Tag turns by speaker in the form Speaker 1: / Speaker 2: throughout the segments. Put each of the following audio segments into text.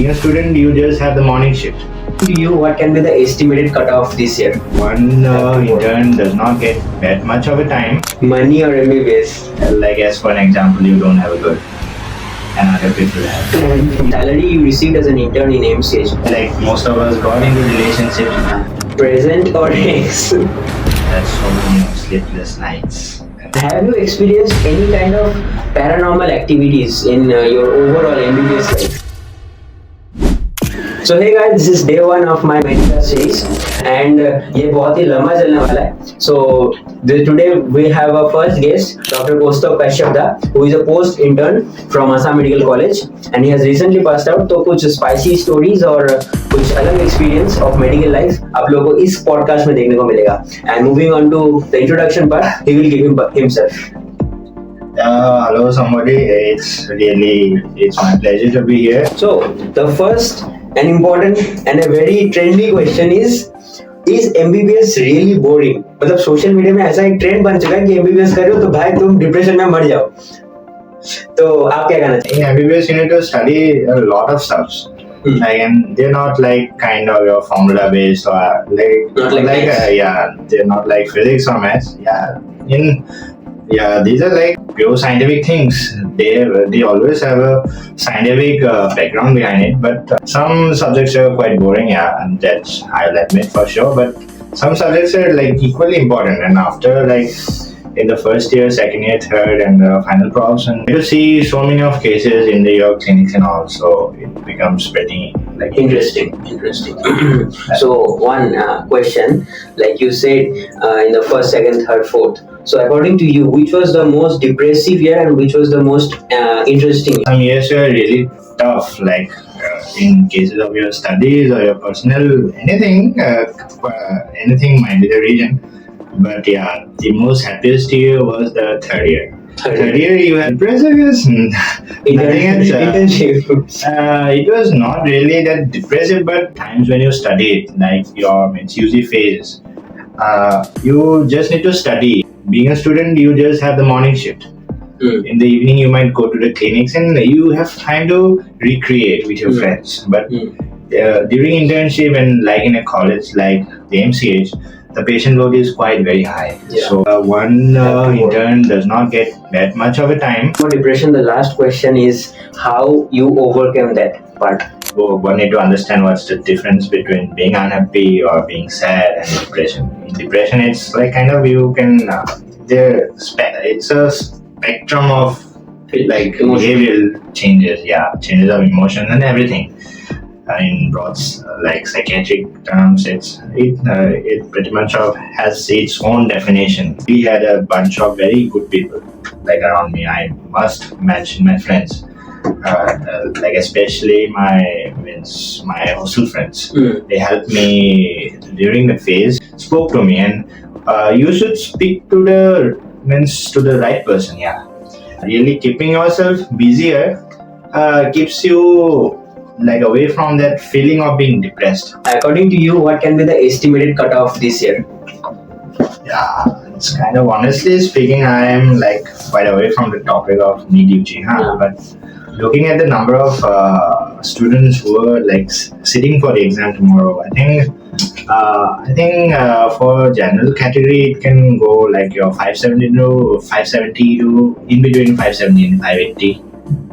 Speaker 1: being a student, you just have the morning shift.
Speaker 2: To you, what can be the estimated cutoff this year?
Speaker 1: One intern does not get that much of a time.
Speaker 2: Money or MBBS?
Speaker 1: Like as for an example, you don't have a good, and other people have.
Speaker 2: Salary you received as an intern in MCH?
Speaker 1: Like most of us got into relationships.
Speaker 2: Present or ex?
Speaker 1: That's so many sleepless nights.
Speaker 2: Have you experienced any kind of paranormal activities in your overall MBBS life? So hey guys, this is day 1 of my medicast series and ये बहुत ही लंबा चलने वाला है. So today we have our first guest, Dr. Kashyap, who is a post-intern from Assam Medical College and he has recently passed out. तो कुछ spicy stories और कुछ अलग experience of medical life आप लोगों को इस podcast में देखने को मिलेगा. And moving on to the introduction part, he will give himself.
Speaker 1: Hello somebody, it's my pleasure to be here.
Speaker 2: So the first and important and a very trendy question is MBBS really boring? मतलब social media में ऐसा एक trend बन चुका है कि MBBS कर रहे हो तो भाई तुम डिप्रेशन में मर जाओ. तो आप क्या कहना चाहिए?
Speaker 1: In MBBS you need to study a lot of stuff. Like, and they're not like kind of your formula based or they're not like physics or maths. These are like pure scientific things. They always have a scientific background behind it, but some subjects are quite boring, and that's I'll admit for sure. But some subjects are like equally important, and after like in the first year, second year, third, and the final profs, and you see so many of cases in your clinics and all, so it becomes pretty like
Speaker 2: interesting. So one question, like you said, in the first, second, third, fourth. So according to you, which was the most depressive year and which was the most interesting year?
Speaker 1: Some years were really tough, like in cases of your studies or your personal anything might be the reason. But yeah, the most happiest year was the third year. Third year you had depressive years.
Speaker 2: Internship.
Speaker 1: It was not really that depressive, but times when you studied, like it's usually phases. You just need to study. Being a student, you just have the morning shift. In the evening, you might go to the clinics and you have time to recreate with your friends. But during internship and like in a college like the MCH, the patient load is quite very high. Yeah. So one intern does not get that much of a time.
Speaker 2: For depression, the last question is how you overcome that part.
Speaker 1: One need to understand what's the difference between being unhappy or being sad and depression. In depression, it's like kind of you can it's a spectrum of like behavioral changes, changes of emotion and everything. In broad like psychiatric terms, it pretty much has its own definition. We had a bunch of very good people like around me. I must mention my friends. Like especially my hostel friends, they helped me during the phase, spoke to me, and you should speak to the right person. Really keeping yourself busier keeps you like away from that feeling of being depressed.
Speaker 2: According to you, what can be the estimated cutoff this year?
Speaker 1: It's kind of, honestly speaking, I am like quite away from the topic of NEET UG, but looking at the number of students who are like sitting for the exam tomorrow, I think for general category it can go like your 570 to in between 570 and 580.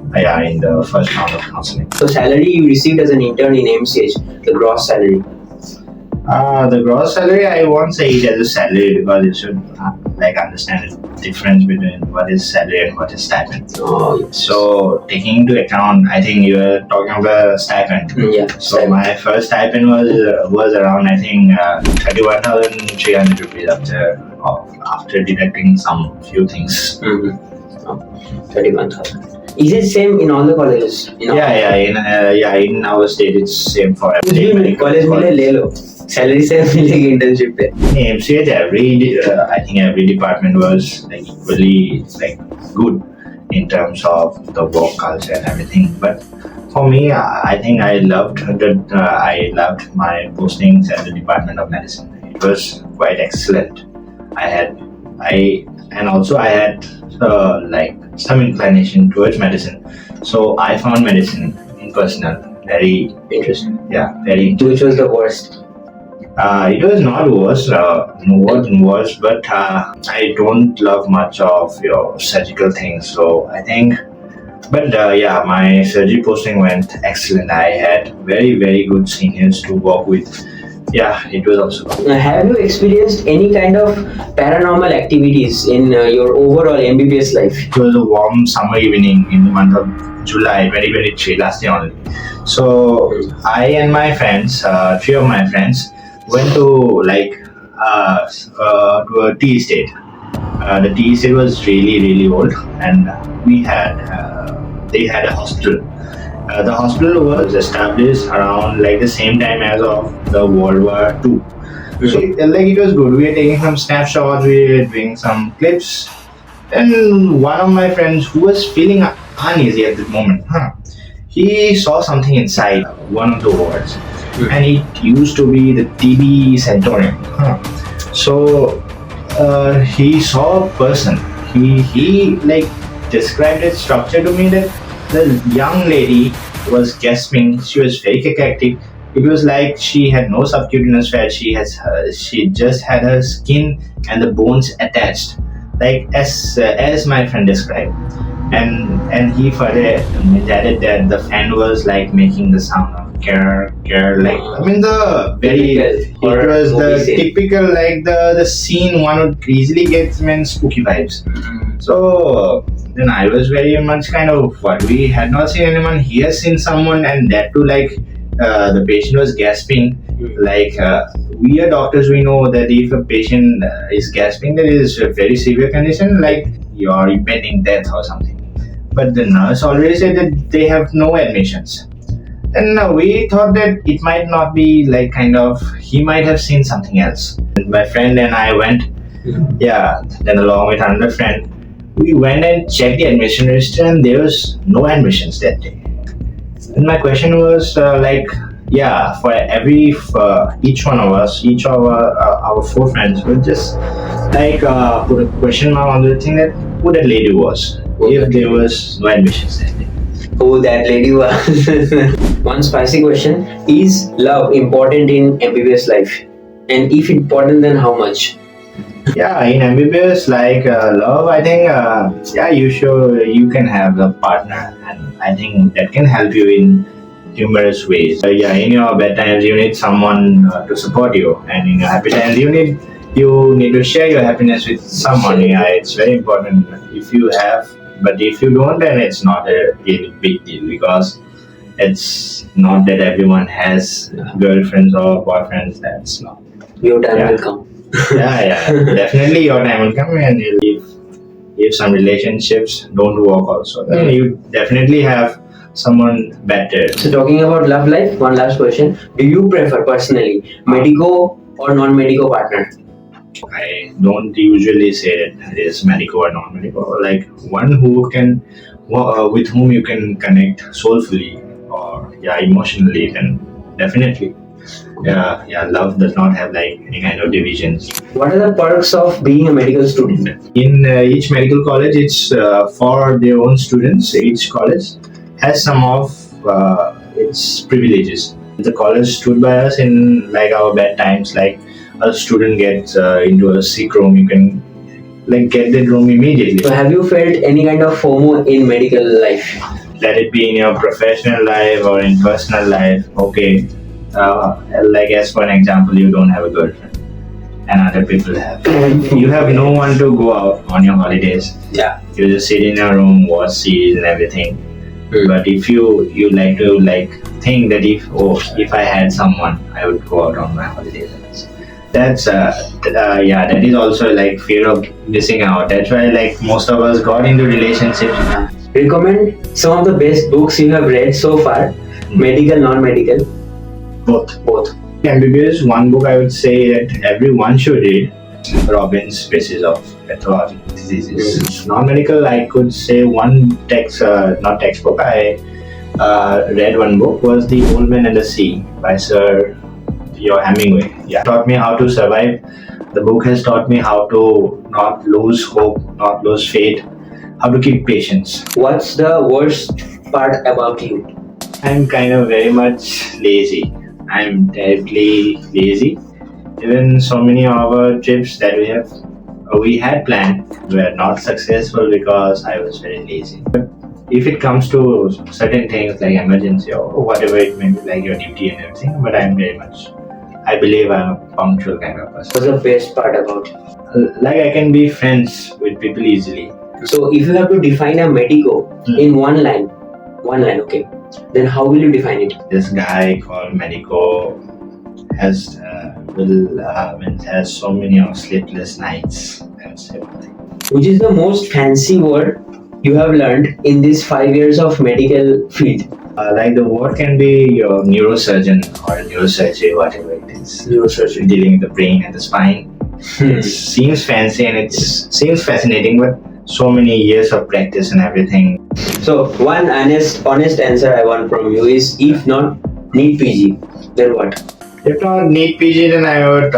Speaker 1: In the first round of counseling.
Speaker 2: So salary you received as an intern in MCH, the gross salary?
Speaker 1: The gross salary, I won't say it as a salary because you should understand the difference between what is salary and what is stipend.
Speaker 2: Oh, yes.
Speaker 1: So taking into account, I think you were talking about stipend. So my first stipend was around 31,300 rupees after deducting some few things.
Speaker 2: 31,000. Is it same in all the colleges?
Speaker 1: In our state it's same for every
Speaker 2: college में ले लो salary से मिलेगी internship पे.
Speaker 1: In MCH I think every department was like equally like good in terms of the work culture and everything. But for me, I think I loved my postings at the Department of Medicine. It was quite excellent. I had like some inclination towards medicine, so I found medicine in personal very
Speaker 2: Interesting.
Speaker 1: very.
Speaker 2: Which was the worst?
Speaker 1: It was not worse, wasn't worse, but I don't love much of your surgical things, so I think. But my surgery posting went excellent. I had very good seniors to work with. Yeah, it was also good.
Speaker 2: Have you experienced any kind of paranormal activities in your overall MBBS life?
Speaker 1: It was a warm summer evening in the month of July 2023, last year only. So I and my friends, three of my friends, went to to a tea estate. The tea estate was really old, and they had a hospital. The hospital was established around like the same time as of the World War II. So it was good. We were taking some snapshots, we were doing some clips, and one of my friends who was feeling uneasy at the moment, he saw something inside one of the wards, and it used to be the TB sanatorium. So he saw a person. He described its structure to me that the young lady was gasping. She was very cachectic. It was like she had no subcutaneous fat. She just had her skin and the bones attached, like as my friend described. And he further added that the fan was like making the sound of care, like I mean the very it was the typical like the scene one would easily get spooky vibes. So then I was very much kind of what, we had not seen anyone, he has seen someone, and that too the patient was gasping. We are doctors, we know that if a patient is gasping, that is a very severe condition, like you're impending death or something. But the nurse already said that they have no admissions. And we thought that it might not be he might have seen something else. And my friend and I went, then along with another friend, we went and checked the admission register, and there was no admissions that day. And my question was for each one of us, each of our four friends would just put a question mark on the thing that who that lady was, if there was no admissions that day.
Speaker 2: Who that lady was. One spicy question: is love important in MBBS life? And if important, then how much?
Speaker 1: Yeah, in MBBS, love, I think, you can have a partner, and I think that can help you in numerous ways. In your bad times, you need someone to support you, and in your happy times, you need to share your happiness with someone. Yeah, it's very important if you have, but if you don't, then it's not a really big deal, because it's not that everyone has girlfriends or boyfriends. That's not.
Speaker 2: Your time will come.
Speaker 1: Definitely your time will come, and if some relationships don't work also, then you definitely have someone better.
Speaker 2: So talking about love life, one last question: do you prefer personally medico or non-medico partner?
Speaker 1: I don't usually say that it is medico or non-medico. Like one who can, with whom you can connect soulfully or emotionally, then definitely. Love does not have any kind of divisions.
Speaker 2: What are the perks of being a medical student?
Speaker 1: In each medical college, it's for their own students. Each college has some of its privileges. The college stood by us in our bad times. Like a student gets into a sick room, you can get that room immediately.
Speaker 2: So have you felt any kind of FOMO in medical life?
Speaker 1: Let it be in your professional life or in personal life. Okay. As for an example, you don't have a girlfriend and other people have. You have no one to go out on your holidays.
Speaker 2: Yeah.
Speaker 1: You just sit in your room, watch series and everything. But if you like to think that if I had someone, I would go out on my holidays. That's that is also fear of missing out. That's why most of us got into relationships.
Speaker 2: Recommend some of the best books you have read so far, medical, non-medical.
Speaker 1: Both. MBBS, one book I would say that everyone should read, Robin's Basis of Pathologic Diseases. Non-medical, I could say one not textbook, I read one book, was The Old Man and the Sea by Sir Hemingway. Taught me how to survive. The book has taught me how to not lose hope, not lose faith, how to keep patience.
Speaker 2: What's the worst part about you?
Speaker 1: I'm kind of very much lazy. I'm terribly lazy. Even so many of our trips that we had planned were not successful because I was very lazy. But if it comes to certain things like emergency or whatever it may be, like your duty and everything, but I believe I'm a punctual kind of person.
Speaker 2: What's the best part about it?
Speaker 1: Like I can be friends with people easily.
Speaker 2: So if you have to define a medico in one line, okay, then how will you define it?
Speaker 1: This guy called Medico has has so many of sleepless nights. That's everything.
Speaker 2: Which is the most fancy word you have learned in these 5 years of medical field?
Speaker 1: Like the word can be your neurosurgeon or neurosurgery, whatever it is.
Speaker 2: Neurosurgery.
Speaker 1: Dealing with the brain and the spine. It seems fancy and it seems fascinating, but so many years of practice and everything.
Speaker 2: So one honest answer I want from you is, if not need PG, then what?
Speaker 1: If not need PG, then I would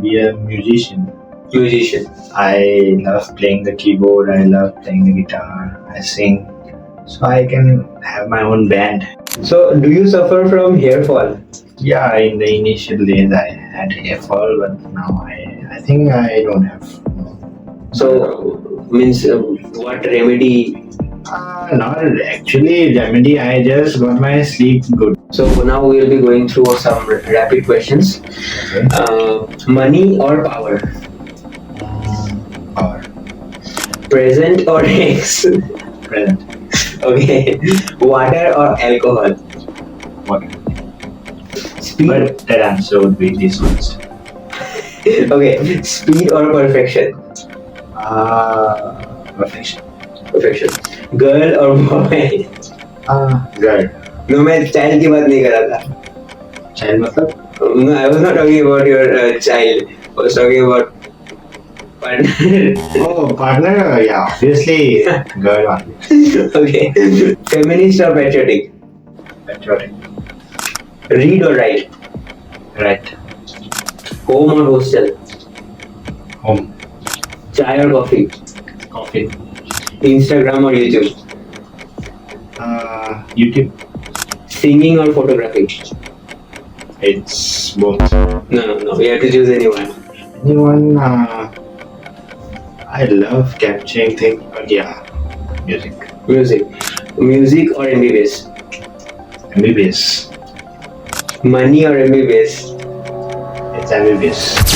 Speaker 1: be a musician.
Speaker 2: Musician.
Speaker 1: I love playing the keyboard. I love playing the guitar. I sing, so I can have my own band.
Speaker 2: So do you suffer from hair fall?
Speaker 1: Yeah, in the initial days I had hair fall, but now I think I don't have.
Speaker 2: So means what remedy?
Speaker 1: Not actually remedy. I just got my sleep good.
Speaker 2: So now we will be going through some rapid questions.
Speaker 1: Okay.
Speaker 2: Money or power?
Speaker 1: Power.
Speaker 2: Present or ex?
Speaker 1: Present.
Speaker 2: Okay. Water or alcohol?
Speaker 1: Water.
Speaker 2: Speed.
Speaker 1: But that answer would be dishonest.
Speaker 2: Okay. Speed or perfection?
Speaker 1: Perfection.
Speaker 2: Perfection. Girl or boy?
Speaker 1: Girl.
Speaker 2: No, मैं child की बात नहीं कर रहा था.
Speaker 1: Child मतलब?
Speaker 2: No, I was not talking about your child. I was talking about partner.
Speaker 1: Oh, partner? Yeah, obviously girl only.
Speaker 2: Okay. Feminist or patriotic?
Speaker 1: Patriotic.
Speaker 2: Read or write?
Speaker 1: Right.
Speaker 2: Home or hostel?
Speaker 1: Home.
Speaker 2: Chai or coffee?
Speaker 1: Coffee.
Speaker 2: Instagram or YouTube?
Speaker 1: YouTube.
Speaker 2: Singing or photography?
Speaker 1: It's both.
Speaker 2: No. You have to choose anyone.
Speaker 1: Anyone? I love capturing things, but yeah, music.
Speaker 2: Music or MBBS?
Speaker 1: MBBS.
Speaker 2: Money or MBBS?
Speaker 1: It's MBBS.